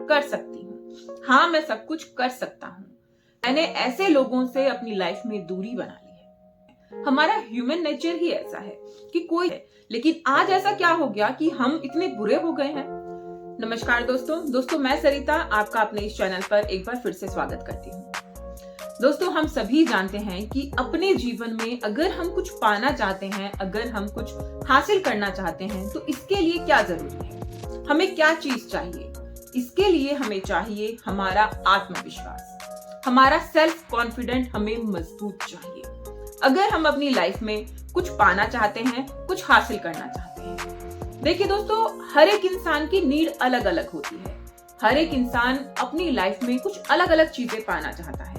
कर सकती हूँ, हाँ मैं सब कुछ कर सकता हूँ। मैंने ऐसे लोगों से अपनी लाइफ में दूरी बना ली है। हमारा ह्यूमन नेचर ही ऐसा है कि कोई है, लेकिन आज ऐसा क्या हो गया कि हम इतने बुरे हो गए हैं। नमस्कार दोस्तों, मैं सरिता आपका अपने इस चैनल पर एक बार फिर से स्वागत करती हूँ। दोस्तों, हम सभी जानते हैं कि अपने जीवन में अगर हम कुछ पाना चाहते हैं, अगर हम कुछ हासिल करना चाहते हैं, तो इसके लिए क्या जरूरी है, हमें क्या चीज चाहिए। इसके लिए हमें चाहिए हमारा आत्मविश्वास, हमारा सेल्फ कॉन्फिडेंट हमें मजबूत चाहिए। अगर हम अपनी लाइफ में कुछ पाना चाहते हैं, कुछ हासिल करना चाहते हैं। देखिए दोस्तों, हर एक इंसान की नीड अलग अलग होती है। हर एक इंसान अपनी लाइफ में कुछ अलग अलग चीजें पाना चाहता है।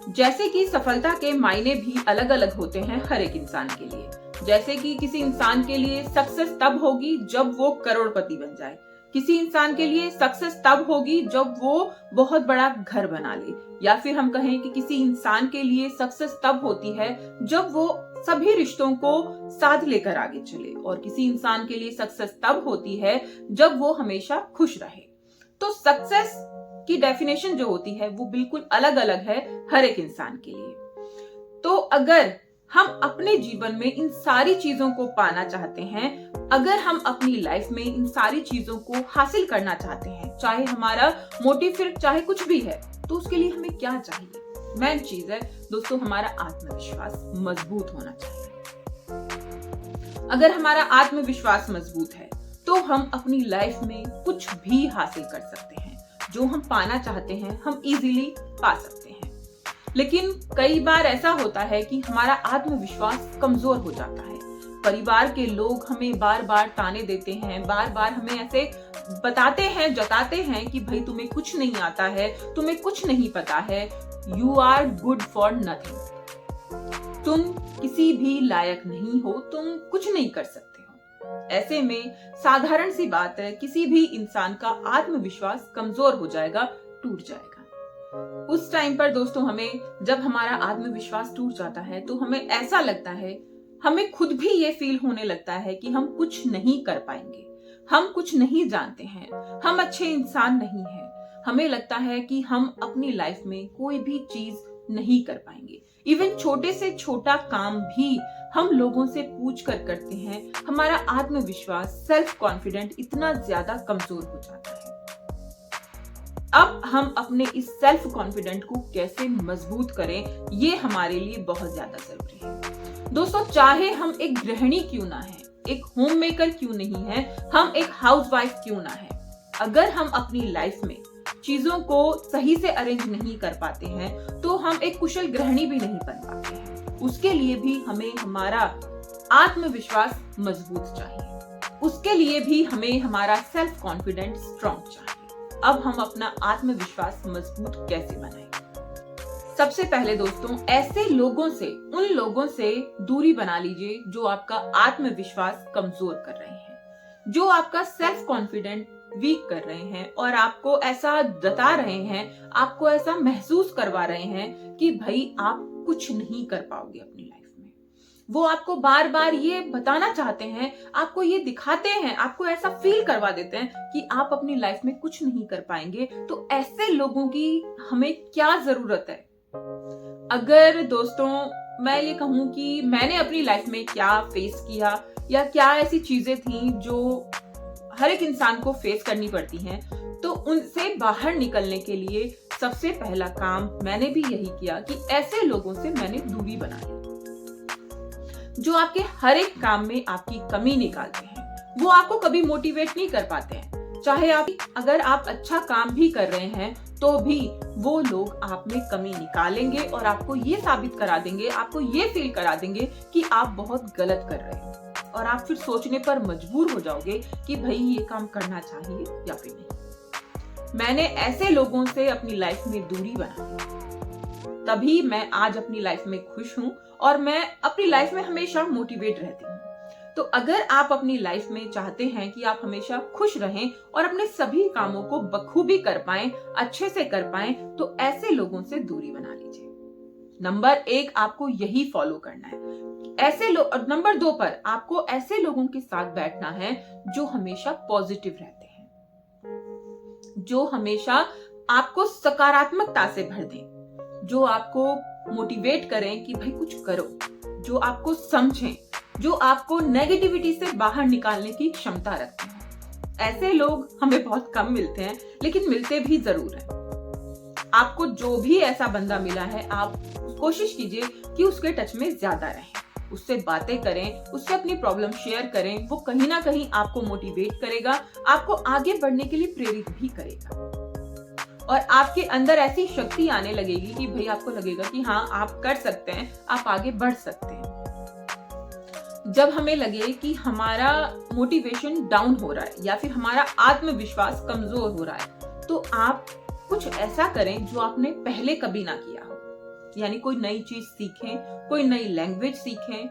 जैसे कि सफलता के मायने भी अलग अलग होते हैं हर एक इंसान के लिए। जैसे कि किसी इंसान के लिए सक्सेस तब होगी जब वो करोड़पति बन जाए, किसी इंसान के लिए सक्सेस तब होगी जब वो बहुत बड़ा घर बना ले, या फिर हम कहें कि किसी इंसान के लिए सक्सेस तब होती है जब वो सभी रिश्तों को साथ लेकर आगे चले, और किसी इंसान के लिए सक्सेस तब होती है जब वो हमेशा खुश रहे। तो सक्सेस की डेफिनेशन जो होती है वो बिल्कुल अलग अलग है हर एक इंसान के लिए। तो अगर हम अपने जीवन में इन सारी चीजों को पाना चाहते हैं, अगर हम अपनी लाइफ में इन सारी चीजों को हासिल करना चाहते हैं, चाहे हमारा मोटिव फिर चाहे कुछ भी है, तो उसके लिए हमें क्या चाहिए? मेन चीज है दोस्तों, हमारा आत्मविश्वास मजबूत होना चाहिए। अगर हमारा आत्मविश्वास मजबूत है तो हम अपनी लाइफ में कुछ भी हासिल कर सकते हैं। जो हम पाना चाहते हैं हम इजीली पा सकते हैं। लेकिन कई बार ऐसा होता है कि हमारा आत्मविश्वास कमजोर हो जाता है। परिवार के लोग हमें बार बार ताने देते हैं, बार बार हमें ऐसे बताते हैं, जताते हैं कि भाई तुम्हें कुछ नहीं आता है, तुम्हें कुछ नहीं पता है, you are good for nothing, तुम किसी भी लायक नहीं हो, तुम कुछ नहीं कर सकते हो। ऐसे में साधारण सी बात है, किसी भी इंसान का आत्मविश्वास कमजोर हो जाएगा, टूट जाएगा। उस टाइम पर दोस्तों जब हमारा आत्मविश्वास टूट जाता है तो हमें ऐसा लगता है, हमें खुद भी ये फील होने लगता है कि हम कुछ नहीं कर पाएंगे, हम कुछ नहीं जानते हैं, हम अच्छे इंसान नहीं हैं। हमें लगता है कि हम अपनी लाइफ में कोई भी चीज नहीं कर पाएंगे। इवन छोटे से छोटा काम भी हम लोगों से पूछ कर करते हैं। हमारा आत्मविश्वास, सेल्फ कॉन्फिडेंट इतना ज्यादा कमजोर हो जाता है। अब हम अपने इस सेल्फ कॉन्फिडेंट को कैसे मजबूत करें, ये हमारे लिए बहुत ज्यादा जरूरी है। दोस्तों, चाहे हम एक गृहिणी क्यों ना है, एक होम मेकर क्यों नहीं है, हम एक हाउसवाइफ क्यों ना है, अगर हम अपनी लाइफ में चीजों को सही से अरेंज नहीं कर पाते हैं तो हम एक कुशल गृहिणी भी नहीं बन पाते हैं। उसके लिए भी हमें हमारा आत्मविश्वास मजबूत चाहिए, उसके लिए भी हमें हमारा सेल्फ कॉन्फिडेंस स्ट्रॉन्ग चाहिए। अब हम अपना आत्मविश्वास मजबूत कैसे बनाएं? सबसे पहले दोस्तों, ऐसे लोगों से, उन लोगों से दूरी बना लीजिए जो आपका आत्मविश्वास कमजोर कर रहे हैं, जो आपका सेल्फ कॉन्फिडेंट वीक कर रहे हैं और आपको ऐसा जता रहे हैं, आपको ऐसा महसूस करवा रहे हैं कि भाई आप कुछ नहीं कर पाओगे अपनी लाइफ में। वो आपको बार बार ये बताना चाहते हैं, आपको ये दिखाते हैं, आपको ऐसा फील करवा देते हैं कि आप अपनी लाइफ में कुछ नहीं कर पाएंगे। तो ऐसे लोगों की हमें क्या जरूरत है? अगर दोस्तों मैं ये कहूं कि मैंने अपनी लाइफ में क्या फेस किया, या क्या ऐसी चीजें थी जो हर एक इंसान को फेस करनी पड़ती हैं, तो उनसे बाहर निकलने के लिए सबसे पहला काम मैंने भी यही किया कि ऐसे लोगों से मैंने दूरी बना ली जो आपके हर एक काम में आपकी कमी निकालते हैं। वो आपको कभी मोटिवेट नहीं कर पाते हैं। चाहे अगर आप अच्छा काम भी कर रहे हैं तो भी वो लोग आप में कमी निकालेंगे और आपको ये साबित करा देंगे, आपको ये फील करा देंगे कि आप बहुत गलत कर रहे हो, और आप फिर सोचने पर मजबूर हो जाओगे कि भाई ये काम करना चाहिए या फिर नहीं। मैंने ऐसे लोगों से अपनी लाइफ में दूरी बना ली, तभी मैं आज अपनी लाइफ में खुश हूं और मैं अपनी लाइफ में हमेशा मोटिवेट रहती हूँ। तो अगर आप अपनी लाइफ में चाहते हैं कि आप हमेशा खुश रहें और अपने सभी कामों को बखूबी कर पाएं, अच्छे से कर पाएं, तो ऐसे लोगों से दूरी बना लीजिए। नंबर 1 आपको यही फॉलो करना है। नंबर 2 पर आपको ऐसे लोगों के साथ बैठना है जो हमेशा पॉजिटिव रहते हैं। जो हमेशा आपको सकारात्मकता से भर दें, जो आपको मोटिवेट करें कि भाई कुछ करो, जो आपको समझें, जो आपको नेगेटिविटी से बाहर निकालने की क्षमता रखते हैं। ऐसे लोग हमें बहुत कम मिलते हैं, लेकिन मिलते भी जरूर हैं। आपको जो भी ऐसा बंदा मिला है, आप कोशिश कीजिए कि उसके टच में ज्यादा रहें, उससे बातें करें, उससे अपनी प्रॉब्लम शेयर करें। वो कहीं ना कहीं आपको मोटिवेट करेगा, आपको आगे बढ़ने के लिए प्रेरित भी करेगा और आपके अंदर ऐसी शक्ति आने लगेगी कि भाई आपको लगेगा कि हाँ आप कर सकते हैं, आप आगे बढ़ सकते हैं। जब हमें लगे कि हमारा मोटिवेशन डाउन हो रहा है या फिर हमारा आत्मविश्वास कमजोर हो रहा है, तो आप कुछ ऐसा करें जो आपने पहले कभी ना किया हो। यानी कोई नई चीज सीखें, कोई नई लैंग्वेज सीखें।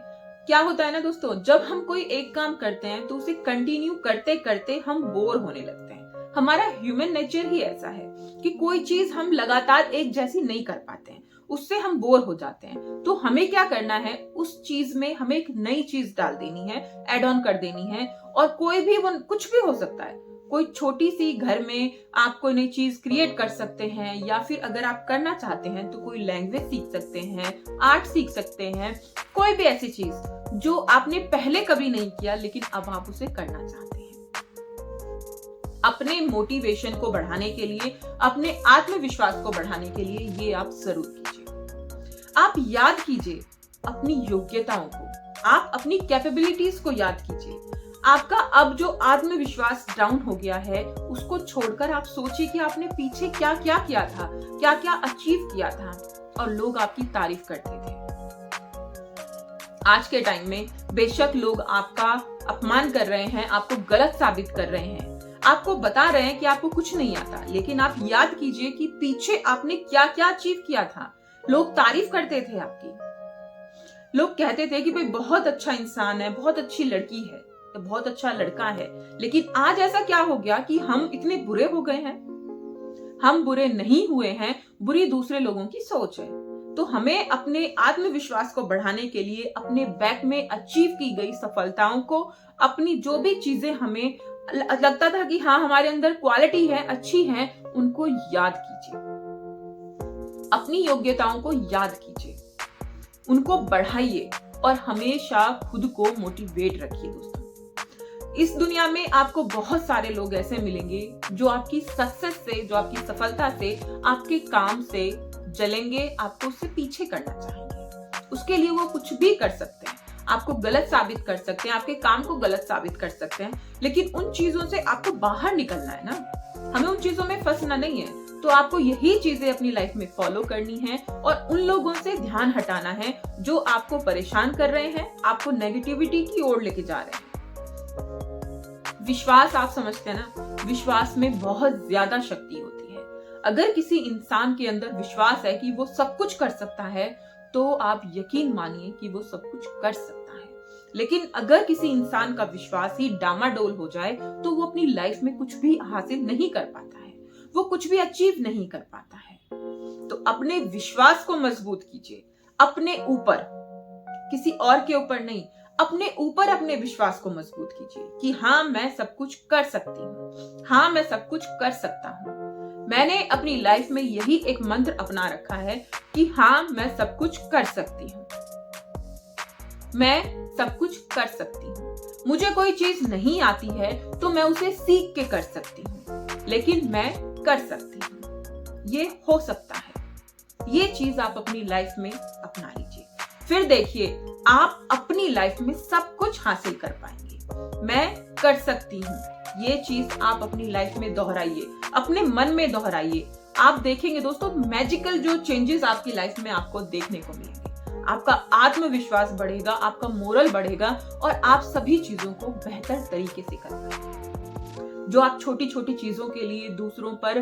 क्या होता है ना दोस्तों, जब हम कोई एक काम करते हैं तो उसे कंटिन्यू करते करते हम बोर होने लगते हैं। हमारा ह्यूमन नेचर ही ऐसा है कि कोई चीज हम लगातार एक जैसी नहीं कर पाते हैं, उससे हम बोर हो जाते हैं। तो हमें क्या करना है, उस चीज में हमें एक नई चीज डाल देनी है, एड ऑन कर देनी है। और कोई भी वो कुछ भी हो सकता है, कोई छोटी सी घर में आप कोई नई चीज क्रिएट कर सकते हैं, या फिर अगर आप करना चाहते हैं तो कोई लैंग्वेज सीख सकते हैं, आर्ट सीख सकते हैं, कोई भी ऐसी चीज जो आपने पहले कभी नहीं किया लेकिन अब आप उसे करना चाहते हैं। अपने मोटिवेशन को बढ़ाने के लिए, अपने आत्मविश्वास को बढ़ाने के लिए ये आप जरूर कीजिए। आप याद कीजिए अपनी योग्यताओं को, आप अपनी कैपेबिलिटीज को याद कीजिए। आपका अब जो आत्मविश्वास डाउन हो गया है, उसको छोड़कर आप सोचिए कि आपने पीछे क्या क्या किया था, क्या क्या अचीव किया था और लोग आपकी तारीफ करते थे। आज के टाइम में बेशक लोग आपका अपमान कर रहे हैं, आपको गलत साबित कर रहे हैं, आपको बता रहे हैं कि आपको कुछ नहीं आता, लेकिन आप याद कीजिए कि पीछे आपने क्या क्या अचीव किया था। लोग तारीफ करते थे आपकी, लोग कहते थे कि भाई बहुत अच्छा इंसान है, बहुत अच्छी लड़की है, बहुत अच्छा लड़का है। लेकिन आज ऐसा क्या हो गया कि हम इतने बुरे हो गए हैं? हम बुरे नहीं हुए हैं, बुरी दूसरे लोगों की सोच है। तो हमें अपने आत्मविश्वास को बढ़ाने के लिए अपने बैक में अचीव की गई सफलताओं को, अपनी जो भी चीजें हमें लगता था कि हाँ हमारे अंदर क्वालिटी है, अच्छी है, उनको याद कीजिए। अपनी योग्यताओं को याद कीजिए, उनको बढ़ाइए और हमेशा खुद को मोटिवेट रखिए। दोस्तों, इस दुनिया में आपको बहुत सारे लोग ऐसे मिलेंगे जो आपकी सक्सेस से, जो आपकी सफलता से, आपके काम से जलेंगे, आपको उससे पीछे करना चाहेंगे। उसके लिए वो कुछ भी कर सकते हैं, आपको गलत साबित कर सकते हैं, आपके काम को गलत साबित कर सकते हैं, लेकिन उन चीजों से आपको बाहर निकलना है ना। हमें उन चीजों में फंसना नहीं है। तो आपको यही चीजें अपनी लाइफ में फॉलो करनी है और उन लोगों से ध्यान हटाना है जो आपको परेशान कर रहे हैं, आपको नेगेटिविटी की ओर लेके जा रहे हैं। विश्वास, आप समझते हैं ना, विश्वास में बहुत ज्यादा शक्ति होती है। अगर किसी इंसान के अंदर विश्वास है कि वो सब कुछ कर सकता है, तो आप यकीन मानिए कि वो सब कुछ कर सकता है। लेकिन अगर किसी इंसान का विश्वास ही डामाडोल हो जाए, तो वो अपनी लाइफ में कुछ भी हासिल नहीं कर पाता है, वो कुछ भी अचीव नहीं कर पाता है। तो अपने विश्वास को मजबूत कीजिए, अपने ऊपर, किसी और के ऊपर नहीं, अपने ऊपर अपने विश्वास को मजबूत कीजिए कि हाँ मैं सब कुछ कर सकती हूँ, हाँ मैं सब कुछ कर सकता हूँ। मैंने अपनी लाइफ में यही एक मंत्र अपना रखा है कि हाँ मैं सब कुछ कर सकती हूँ, मैं सब कुछ कर सकती हूँ। मुझे कोई चीज नहीं आती है तो मैं उसे सीख के कर सकती हूँ, लेकिन मैं कर सकती हूँ, ये हो सकता है। ये चीज आप अपनी लाइफ में अपना लीजिए, फिर देखिए आप अपनी लाइफ में सब कुछ हासिल कर पाएंगे। मैं कर सकती हूँ, ये चीज आप अपनी लाइफ में दोहराइए, अपने मन में दोहराइए। आप देखेंगे दोस्तों, मैजिकल जो चेंजेस आपकी लाइफ में आपको देखने को मिलेंगे। आपका आत्मविश्वास बढ़ेगा, आपका मोरल बढ़ेगा और आप सभी चीजों को बेहतर तरीके से कर पाएंगे। जो आप छोटी छोटी चीजों के लिए दूसरों पर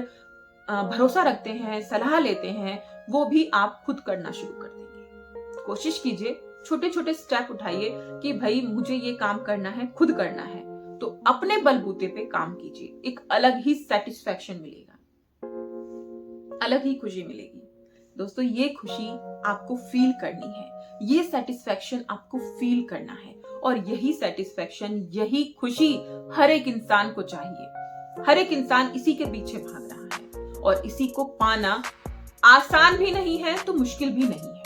भरोसा रखते हैं, सलाह लेते हैं, वो भी आप खुद करना शुरू कर देंगे। कोशिश कीजिए, छोटे छोटे स्टेप उठाइए कि भाई मुझे ये काम करना है, खुद करना है, तो अपने बलबूते पे काम कीजिए। एक अलग ही सेटिस्फैक्शन मिलेगा, अलग ही खुशी मिलेगी। दोस्तों, ये खुशी आपको फील करनी है, ये सेटिस्फैक्शन आपको फील करना है और यही सेटिस्फैक्शन, यही खुशी हर एक इंसान को चाहिए। हर एक इंसान इसी के पीछे भाग रहा है और इसी को पाना आसान भी नहीं है तो मुश्किल भी नहीं है।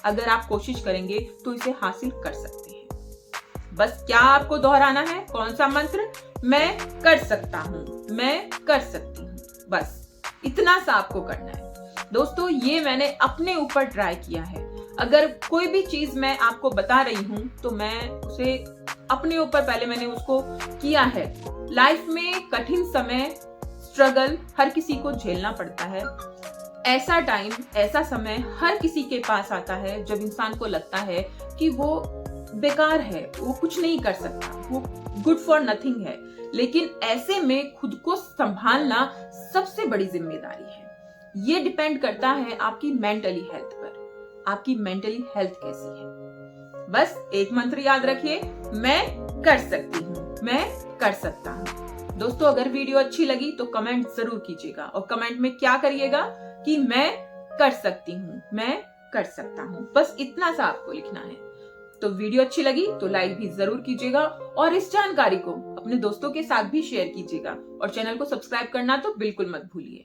अगर आप कोशिश करेंगे तो इसे हासिल कर सकते हैं। बस क्या आपको दोहराना है? कौन सा मंत्र? मैं कर सकता हूं, मैं कर सकती हूं। बस इतना सा आपको करना है। दोस्तों, ये मैंने अपने ऊपर ट्राई किया है। अगर कोई भी चीज मैं आपको बता रही हूं तो मैं उसे अपने ऊपर पहले मैंने उसको किया है। लाइफ में कठिन समय, स्ट्रगल हर किसी को झेलना पड़ता है। ऐसा टाइम, ऐसा समय हर किसी के पास आता है जब इंसान को लगता है कि वो बेकार है, वो कुछ नहीं कर सकता, वो गुड फॉर नथिंग है। लेकिन ऐसे में खुद को संभालना सबसे बड़ी जिम्मेदारी है। ये डिपेंड करता है आपकी मेंटली हेल्थ पर। आपकी मेंटली हेल्थ कैसी है? बस एक मंत्र याद रखिए, मैं कर सकती हूँ, मैं कर सकता हूँ। दोस्तों, अगर वीडियो अच्छी लगी तो कमेंट जरूर कीजिएगा और कमेंट में क्या करिएगा कि मैं कर सकती हूँ, मैं कर सकता हूँ। बस इतना सा आपको लिखना है। तो वीडियो अच्छी लगी तो लाइक भी जरूर कीजिएगा और इस जानकारी को अपने दोस्तों के साथ भी शेयर कीजिएगा और चैनल को सब्सक्राइब करना तो बिल्कुल मत भूलिए।